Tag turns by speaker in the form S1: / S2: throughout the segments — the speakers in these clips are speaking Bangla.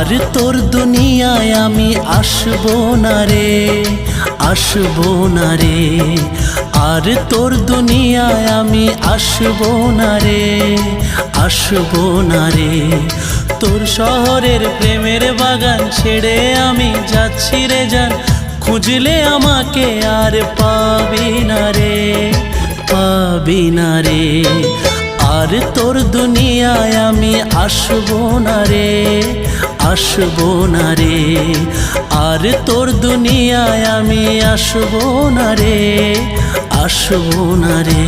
S1: আর তোর দুনিয়ায় আমি আসবো না রে, আসবো না রে। আর তোর দুনিয়ায় আমি আসবো না রে, আসবো না রে। তোর শহরের প্রেমের বাগান ছেড়ে আমি যাচ্ছি রে জান, খুঁজলে আমাকে আর পাবি না রে, পাবি না রে। আর তোর দুনিয়ায় আমি আসবো না রে, আসবো না রে। আর তোর দুনিয়ায় আমি আসবো না রে, আসবো না রে।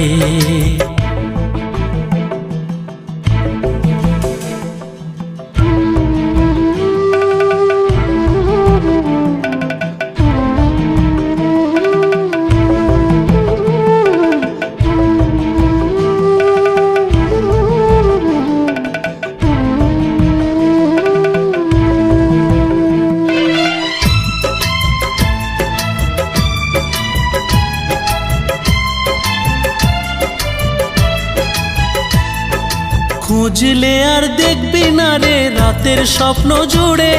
S1: খুঁজলে আর দেখবি না রে রাতের স্বপ্ন জুড়ে,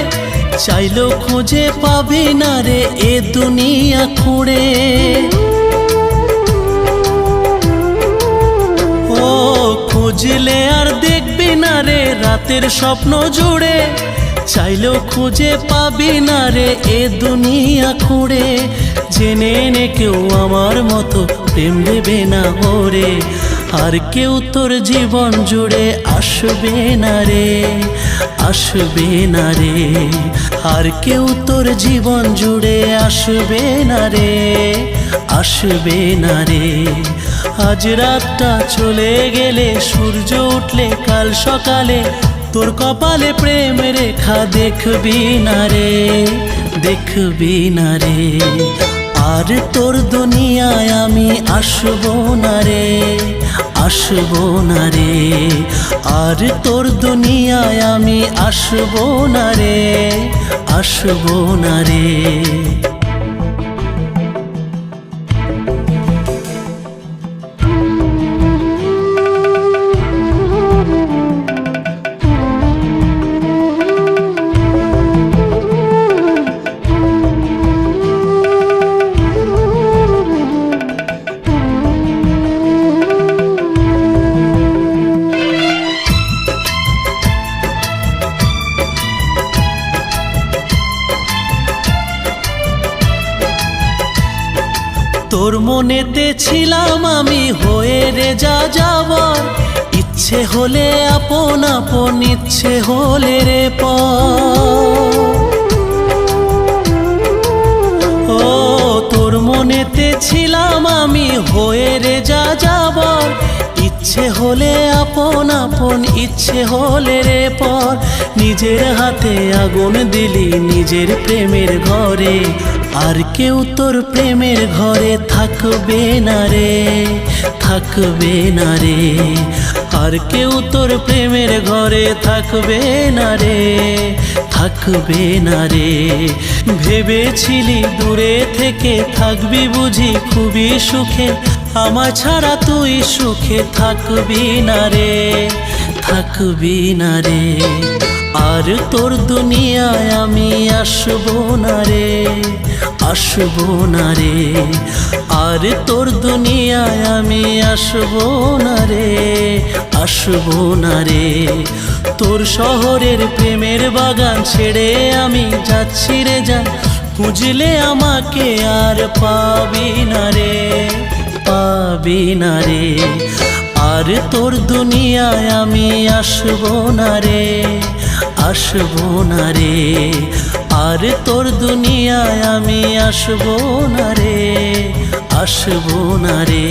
S1: চাইলেও খুঁজে পাবি না রে এ দুনিয়া খুঁড়ে। ও খুঁজলে আর দেখবি না রে রাতের স্বপ্ন জুড়ে, চাইলেও খুঁজে পাবি না রে এ দুনিয়া খুঁড়ে। জেনে নে কেউ আমার মতো প্রেম দেবে না ওরে, আর কেউ তোর জীবন জুড়ে আসবে না রে, আসবে না রে। আর কেউ তোর জীবন জুড়ে আসবে না রে, আসবে না রে। আজ রাতটা চলে গেলে সূর্য উঠলে কাল সকালে তোর কপালে প্রেম রেখা দেখবি না রে, দেখবি না রে। আর তোর দুনিয়ায় আমি আসবো না রে, আসবো না রে। আর তোর দুনিয়ায় আমি আসবো না রে, আসবো না রে। তোর মনেতে ছিলাম আমি হয়ে রে যা যাবার, ইচ্ছে হলে আপন আপন, ইচ্ছে হলে রে পর। ও তোর মনেতে ছিলাম আমি হয়ে রে যা যাবার, ইচ্ছে হলে আপন আপন, ইচ্ছে হলে রে পর। নিজের হাতে আগুন দিলি নিজের প্রেমের ঘরে, আর কেউ তোর প্রেমের ঘরে থাকবে না রে, থাকবে না রে। আর কেউ তোর প্রেমের ঘরে থাকবে না রে, থাকবে না রে। ভেবেছিলি দূরে থেকে থাকবি বুঝি খুবই সুখে, আমার ছাড়া তুই সুখে থাকবি না রে, থাকবি না রে। আর তোর দুনিয়ায় আমি আসবো না রে, আসবো না রে। আর তোর দুনিয়ায় আমি আসবো না রে, আসবো না রে। তোর শহরের প্রেমের বাগান ছেড়ে আমি যাচ্ছি রে জান, খুঁজলে আমাকে আর পাবি না রে, পাবি না রে। আর তোর দুনিয়ায় আমি আসবো না রে, আসবো না রে। আর তোর দুনিয়ায় আমি আসবো না রে, আসবো না রে।